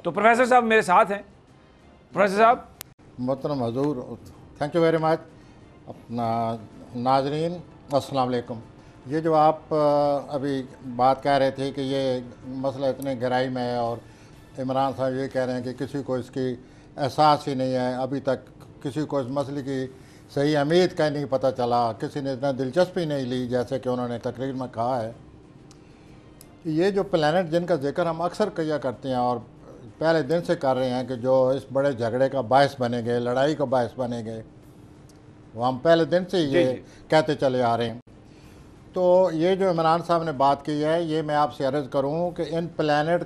تو پروفیسر صاحب میرے ساتھ ہیں. پروفیسر صاحب. محترم حضور، تھینک یو ویری مچ. اپنا ناظرین السلام علیکم. یہ جو آپ ابھی بات کہہ رہے تھے کہ یہ مسئلہ اتنے گہرائی میں ہے اور عمران صاحب یہ کہہ رہے ہیں کہ کسی کو اس کی احساس ہی نہیں ہے، ابھی تک کسی کو اس مسئلے کی صحیح اہمیت کا نہیں پتہ چلا، کسی نے اتنا دلچسپی نہیں لی جیسے کہ انہوں نے تقریر میں کہا ہے. یہ جو پلانٹ جن کا ذکر ہم اکثر کیا کرتے ہیں اور پہلے دن سے کر رہے ہیں کہ جو اس بڑے جھگڑے کا باعث بنے گئے، لڑائی کا باعث بنے گئے، وہ ہم پہلے دن سے یہ کہتے چلے آ رہے ہیں. تو یہ جو عمران صاحب نے بات کی ہے، یہ میں آپ سے عرض کروں کہ ان پلانٹ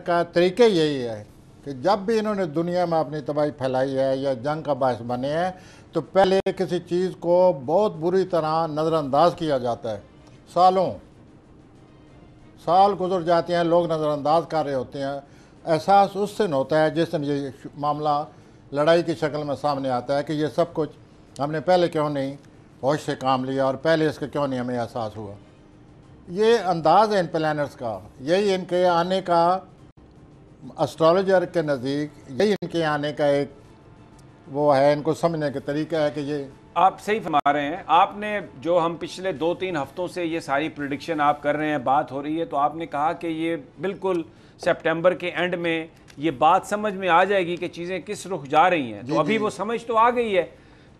کا طریقہ یہی ہے کہ جب بھی انہوں نے دنیا میں اپنی تباہی پھیلائی ہے یا جنگ کا باعث بنے ہیں تو پہلے کسی چیز کو بہت بری طرح نظر انداز کیا جاتا ہے. سال گزر جاتے ہیں، لوگ نظر انداز کر رہے ہوتے ہیں. احساس اس دن ہوتا ہے جس دن یہ معاملہ لڑائی کی شکل میں سامنے آتا ہے کہ یہ سب کچھ ہم نے پہلے کیوں نہیں ہوش سے کام لیا اور پہلے اس کا کیوں نہیں ہمیں احساس ہوا. یہ انداز ہے ان پلانٹس کا، یہی ان کے آنے کا اسٹرالوجر کے نزدیک یہی ان کے آنے کا ایک وہ ہے، ان کو سمجھنے کا طریقہ ہے کہ یہ آپ صحیح فرما رہے ہیں. آپ نے جو ہم پچھلے 2-3 ہفتوں سے یہ ساری پریڈکشن آپ کر رہے ہیں، بات ہو رہی ہے، تو آپ نے کہا کہ یہ بالکل سپٹمبر کے اینڈ میں یہ بات سمجھ میں آ جائے گی کہ چیزیں کس رخ جا رہی ہیں. تو ابھی وہ سمجھ تو آ گئی ہے.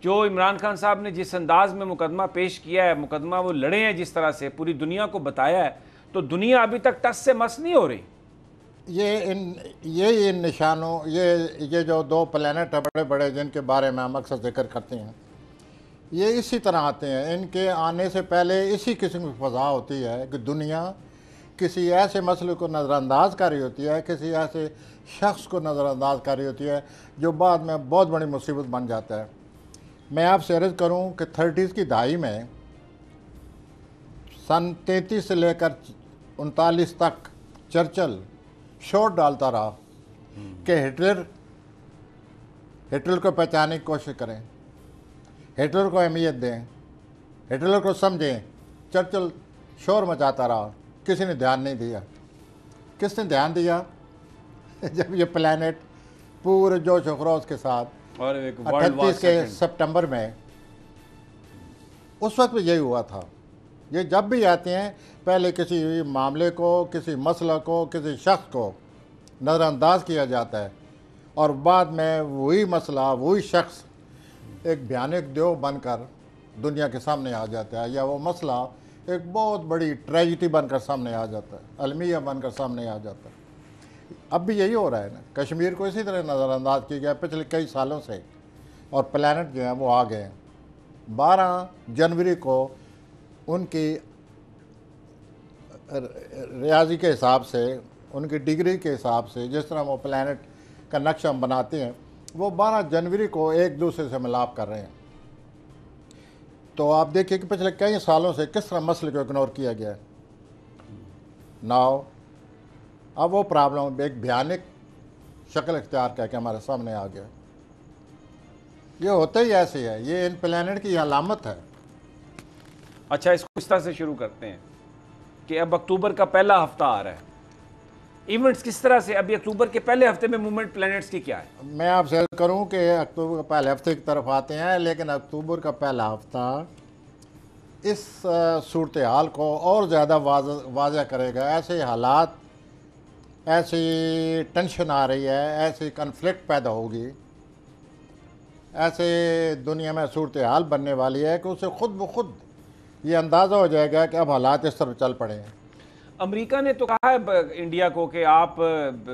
جو عمران خان صاحب نے جس انداز میں مقدمہ پیش کیا ہے، مقدمہ وہ لڑے ہیں جس طرح سے پوری دنیا کو بتایا ہے، تو دنیا ابھی تک ٹس سے مس نہیں ہو رہی. یہ ان نشانوں یہ جو 2 پلانٹ ہیں بڑے بڑے جن کے بارے میں ہم اکثر ذکر کرتے ہیں، یہ اسی طرح آتے ہیں. ان کے آنے سے پہلے اسی قسم کی فضا ہوتی ہے کہ دنیا کسی ایسے مسئلے کو نظر انداز کر رہی ہوتی ہے، کسی ایسے شخص کو نظر انداز کر رہی ہوتی ہے جو بعد میں بہت بڑی مصیبت بن جاتا ہے. میں آپ سے عرض کروں کہ 30s کی دہائی میں سن 33 سے لے کر 39 تک چرچل شوٹ ڈالتا رہا کہ ہٹلر کو پہچاننے کی کوشش کریں، ہٹلر کو اہمیت دیں، ہٹلر کو سمجھیں. چرچل شور مچاتا رہا، کسی نے دھیان نہیں دیا. کس نے دھیان دیا؟ جب یہ پلانٹ پورے جوش و خروش کے ساتھ 38 کے سپٹمبر میں، اس وقت بھی یہی ہوا تھا. یہ جب بھی آتے ہیں پہلے کسی معاملے کو، کسی مسئلہ کو، کسی شخص کو نظر انداز کیا جاتا ہے اور بعد میں وہی مسئلہ، وہی شخص ایک بھیانک دیو بن کر دنیا کے سامنے آ جاتا ہے، یا وہ مسئلہ ایک بہت بڑی ٹریجڈی بن کر سامنے آ جاتا ہے، المیہ بن کر سامنے آ جاتا ہے. اب بھی یہی ہو رہا ہے نا. کشمیر کو اسی طرح نظر انداز کیا گیا پچھلے کئی سالوں سے، اور پلانٹ جو ہیں وہ آ گئے ہیں. 12 جنوری کو ان کی ریاضی کے حساب سے، ان کی ڈگری کے حساب سے، جس طرح وہ پلانٹ کا نقشہ ہم بناتے ہیں، وہ 12 جنوری کو ایک دوسرے سے ملاپ کر رہے ہیں. تو آپ دیکھیے کہ پچھلے کئی سالوں سے کس طرح مسئلے کو اگنور کیا گیا ہے. ناؤ اب وہ پرابلم ایک بھیانک شکل اختیار کر کے ہمارے سامنے آ گیا. یہ ہوتا ہی ایسے ہے، یہ ان پلانٹ کی علامت ہے. اچھا، اس کو اس طرح سے شروع کرتے ہیں کہ اب اکتوبر کا پہلا ہفتہ آ رہا ہے. ایونٹس کس طرح سے ابھی اکتوبر کے پہلے ہفتے میں موومنٹ پلانٹس کی کیا ہے؟ میں آپ سے کروں کہ اکتوبر کا پہلے ہفتے کی طرف آتے ہیں، لیکن اکتوبر کا پہلا ہفتہ اس صورتحال کو اور زیادہ واضح کرے گا. ایسے حالات، ایسی ٹینشن آ رہی ہے، ایسی کنفلکٹ پیدا ہوگی، ایسے دنیا میں صورتحال بننے والی ہے کہ اسے خود بخود یہ اندازہ ہو جائے گا کہ اب حالات اس طرف چل پڑے ہیں. امریکہ نے تو کہا ہے انڈیا کو کہ آپ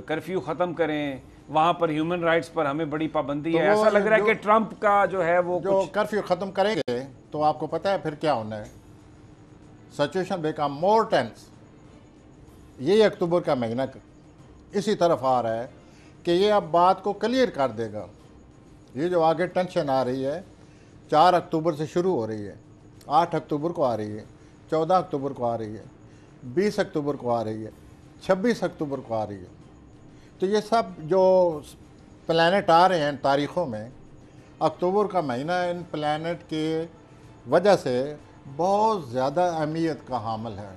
کرفیو ختم کریں، وہاں پر ہیومن رائٹس پر ہمیں بڑی پابندی ہے. ایسا لگ رہا ہے کہ ٹرمپ کا جو ہے وہ جو کرفیو ختم کریں گے تو آپ کو پتہ ہے پھر کیا ہونا ہے. Situation become more tense. یہی اکتوبر کا مہینہ اسی طرف آ رہا ہے کہ یہ اب بات کو کلیئر کر دے گا. یہ جو آگے ٹینشن آ رہی ہے 4 اکتوبر سے شروع ہو رہی ہے، 8 اکتوبر کو آ رہی ہے، 14 اکتوبر کو آ رہی ہے، 20 اکتوبر کو آ رہی ہے، 26 اکتوبر کو آ رہی ہے. تو یہ سب جو پلانٹ آ رہے ہیں تاریخوں میں، اکتوبر کا مہینہ ان پلانٹ کی وجہ سے بہت زیادہ اہمیت کا حامل ہے.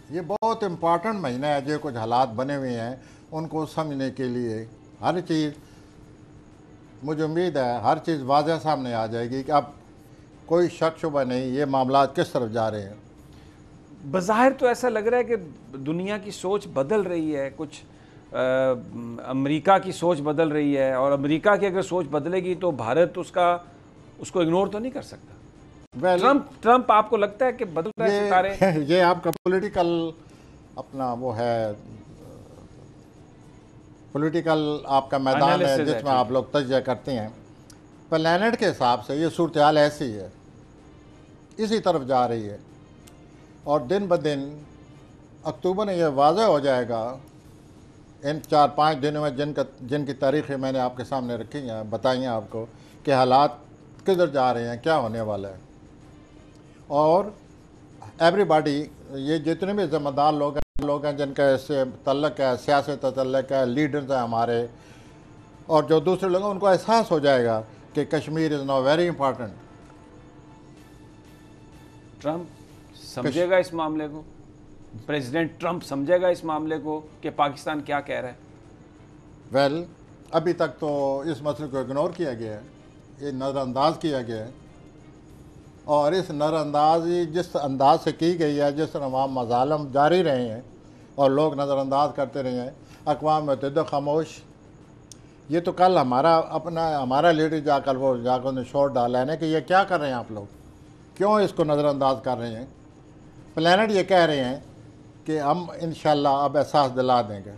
یہ بہت امپورٹنٹ مہینہ ہے. جو کچھ حالات بنے ہوئے ہیں ان کو سمجھنے کے لیے ہر چیز, مجھے امید ہے ہر چیز واضح سامنے آ جائے گی کہ اب کوئی شک شبہ نہیں یہ معاملات کس طرف جا رہے ہیں. بظاہر تو ایسا لگ رہا ہے کہ دنیا کی سوچ بدل رہی ہے, کچھ امریکہ کی سوچ بدل رہی ہے, اور امریکہ کی اگر سوچ بدلے گی تو بھارت اس کو اگنور تو نہیں کر سکتا. ٹرمپ آپ کو لگتا ہے کہ بدل رہا ہے ستارے؟ یہ آپ کا پولیٹیکل اپنا وہ ہے, پولیٹیکل آپ کا میدان ہے جس میں آپ لوگ تجزیہ کرتے ہیں. پلانٹ کے حساب سے یہ صورتحال ایسی ہے, اسی طرف جا رہی ہے, اور دن بدن اکتوبر میں یہ واضح ہو جائے گا. ان 4-5 دنوں میں جن کی تاریخیں میں نے آپ کے سامنے رکھی ہیں, بتائی ہیں آپ کو کہ حالات کدھر جا رہے ہیں, کیا ہونے والا ہے. اور ایوری باڈی, یہ جتنے بھی ذمہ دار لوگ ہیں جن کا اس سے تعلق ہے, سیاست تعلق ہے, لیڈرز ہیں ہمارے, اور جو دوسرے لوگ ہیں ان کو احساس ہو جائے گا کہ Kashmir is now very important. Trump سمجھے گا اس معاملے کو, پریزیڈنٹ ٹرمپ سمجھے گا اس معاملے کو کہ پاکستان کیا کہہ رہا ہے؟ ویل ابھی تک تو اس مسئلے کو اگنور کیا گیا ہے, یہ نظر انداز کیا گیا ہے, اور اس نظر اندازی جس انداز سے کی گئی ہے, جس طرح وہاں مظالم جاری رہے ہیں اور لوگ نظر انداز کرتے رہے ہیں, اقوام متحدہ خاموش. یہ تو کل ہمارا لیڈر جا کر انہیں شور ڈالا ہے نا کہ یہ کیا کر رہے ہیں آپ لوگ, کیوں اس کو نظر انداز کر رہے ہیں. پلانٹ یہ کہہ رہے ہیں کہ ہم انشاءاللہ اب احساس دلا دیں گے.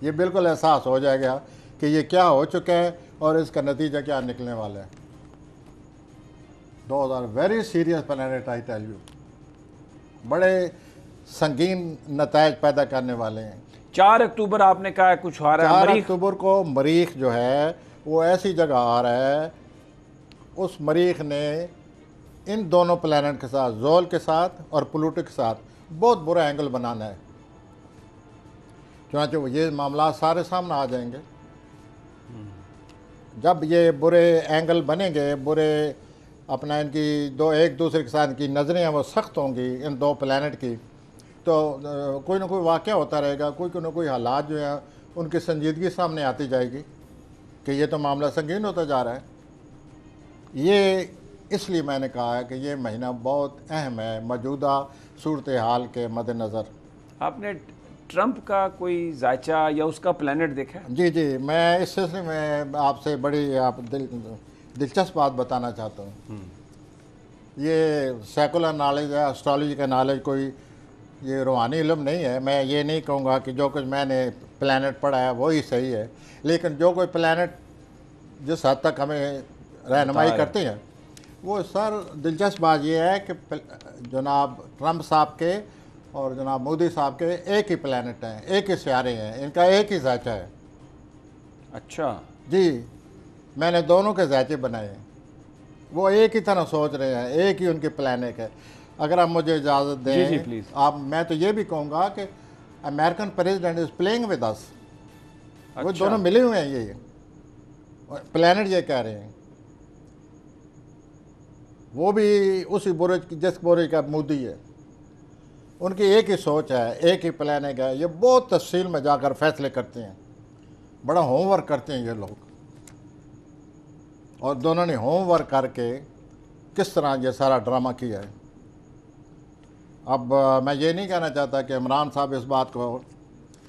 یہ بالکل احساس ہو جائے گا کہ یہ کیا ہو چکا ہے اور اس کا نتیجہ کیا نکلنے والا ہے. Those are very serious planet, I tell you. بڑے سنگین نتائج پیدا کرنے والے ہیں. 4 اکتوبر آپ نے کہا ہے کچھ آ رہا ہے. 4 اکتوبر کو مریخ جو ہے وہ ایسی جگہ آ رہا ہے, اس مریخ نے ان دونوں پلانٹ کے ساتھ, زول کے ساتھ اور پلوٹو کے ساتھ بہت برا اینگل بنانا ہے. چنانچہ یہ معاملات سارے سامنے آ جائیں گے. جب یہ برے اینگل بنیں گے, برے اپنا ان کی ایک دوسرے کے ساتھ کی نظریں ہیں وہ سخت ہوں گی ان دو پلانٹ کی, تو کوئی نہ کوئی واقعہ ہوتا رہے گا, کوئی نہ کوئی حالات جو ہیں ان کی سنجیدگی سامنے آتی جائے گی کہ یہ تو معاملہ سنگین ہوتا جا رہا ہے. یہ اس لیے میں نے کہا ہے کہ یہ مہینہ بہت اہم ہے موجودہ صورتحال کے مد نظر. آپ نے ٹرمپ کا کوئی ذائچہ یا اس کا پلانٹ دیکھا؟ جی میں اس سلسلے میں آپ سے بڑی دلچسپ بات بتانا چاہتا ہوں. یہ سیکولر نالج ہے, اسٹرالوجی کا نالج, کوئی یہ روحانی علم نہیں ہے. میں یہ نہیں کہوں گا کہ جو کچھ میں نے پلانٹ پڑھا ہے وہی صحیح ہے, لیکن جو کوئی پلانٹ جس حد تک ہمیں رہنمائی کرتے ہیں وہ سر دلچسپ بات یہ ہے کہ جناب ٹرمپ صاحب کے اور جناب مودی صاحب کے ایک ہی پلانٹ ہیں, ایک ہی سیارے ہیں, ان کا ایک ہی ذائچہ ہے. اچھا جی, میں نے دونوں کے ذائچے بنائے ہیں, وہ ایک ہی طرح سوچ رہے ہیں, ایک ہی ان کی پلانٹ ہے. اگر آپ مجھے اجازت دیں جی پلیز. میں تو یہ بھی کہوں گا کہ American president is playing with us. وہ دونوں ملے ہوئے ہیں, یہ پلانٹ یہ کہہ رہے ہیں. وہ بھی اسی برج جس برج کا مودی ہے, ان کی ایک ہی سوچ ہے, ایک ہی پلانٹ ہے. یہ بہت تفصیل میں جا کر فیصلے کرتے ہیں, بڑا ہوم ورک کرتے ہیں یہ لوگ, اور دونوں نے ہوم ورک کر کے کس طرح یہ سارا ڈرامہ کیا ہے. اب میں یہ نہیں کہنا چاہتا کہ عمران صاحب اس بات کو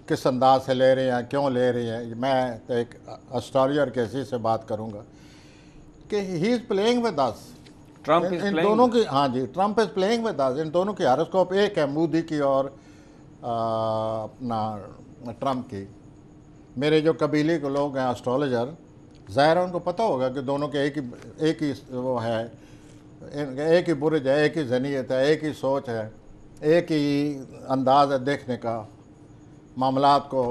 کس انداز سے لے رہے ہیں, کیوں لے رہے ہیں. میں تو ایک اسٹرالوجر کے حیثیت سے بات کروں گا کہ ہی از پلینگ ود اس. ان دونوں کی, ہاں جی, Trump is playing with us. ان دونوں کی ہاروسکوپ ایک ہے, مودی کی اور اپنا ٹرمپ کی. میرے جو قبیلے کے لوگ ہیں اسٹرالوجر, ظاہر ہے ان کو پتہ ہوگا کہ دونوں کے ایک ہی وہ ہے, ایک ہی برج ہے, ایک ہی ذہنیت ہے, ایک ہی سوچ ہے, ایک ہی انداز ہے دیکھنے کا, معاملات کو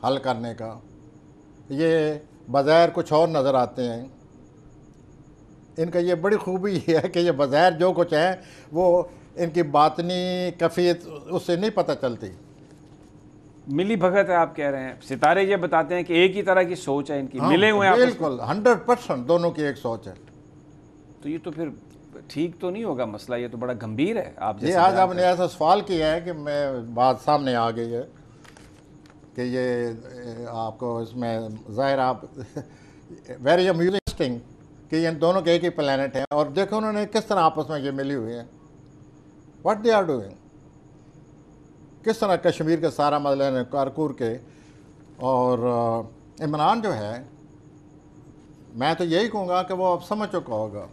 حل کرنے کا. یہ بظاہر کچھ اور نظر آتے ہیں. ان کا یہ بڑی خوبی یہ ہے کہ یہ بظاہر جو کچھ ہے وہ ان کی باطنی کیفیت اس سے نہیں پتہ چلتی. ملی بھگت ہے آپ کہہ رہے ہیں. ستارے یہ بتاتے ہیں کہ ایک ہی طرح کی سوچ ہے ان کی, ملے ہوئے ہیں. بالکل 100% دونوں کی ایک سوچ ہے. تو یہ تو پھر ٹھیک تو نہیں ہوگا مسئلہ، یہ تو بڑا گمبھیر ہے. آپ یہ جیسے آج آپ نے ایسا سوال کیا ہے کہ میں بات سامنے آ گئی ہے کہ یہ آپ کو اس میں ظاہر آپ ویری امیوزنگ کہ ان دونوں کے ایک ہی پلانٹ ہیں، اور دیکھو انہوں نے کس طرح آپس میں یہ ملی ہوئی ہیں. واٹ دے آر ڈوئنگ، کس طرح کشمیر کے سارا مسئلہ کارکور کے. اور عمران جو ہے، میں تو یہی کہوں گا کہ وہ اب سمجھ چکا ہوگا.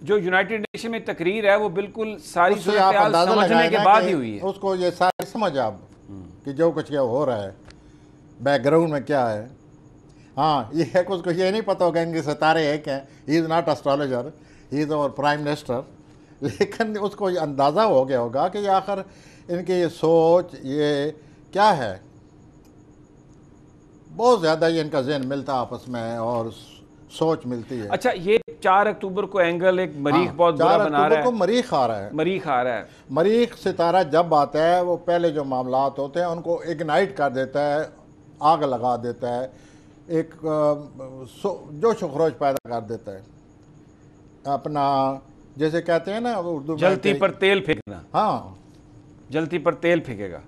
جو یونائٹڈ نیشن میں تقریر ہے وہ بالکل ساری اس سے آپ صورتحال اندازہ سمجھنے لگائیں کے نا بعد کہ ہی ہوئی ہے. اس کو یہ ساری سمجھ آپ کہ جو کچھ یہ ہو رہا ہے بیک گراؤنڈ میں کیا ہے. ہاں یہ ہے کہ اس کو یہ نہیں پتہ ہوگا ان کے ستارے ایک ہیں. He is not astrologer, he is our prime minister. لیکن اس کو یہ اندازہ ہو گیا ہوگا کہ یہ آخر ان کی یہ سوچ یہ کیا ہے. بہت زیادہ یہ ان کا ذہن ملتا آپس میں اور سوچ ملتی ہے. اچھا، یہ 4 اکتوبر کو اینگل ایک مریخ بہت برا 4 بنا رہا اکتوبر کو ہے. مریخ آ رہا ہے. مریخ آ رہا ہے. مریخ ستارہ جب آتا ہے وہ پہلے جو معاملات ہوتے ہیں ان کو اگنائٹ کر دیتا ہے، آگ لگا دیتا ہے، ایک جوش و خروش پیدا کر دیتا ہے. اپنا جیسے کہتے ہیں نا اردو میں جلتی پر تیل پھینکنا. ہاں جلتی پر تیل پھینکے گا.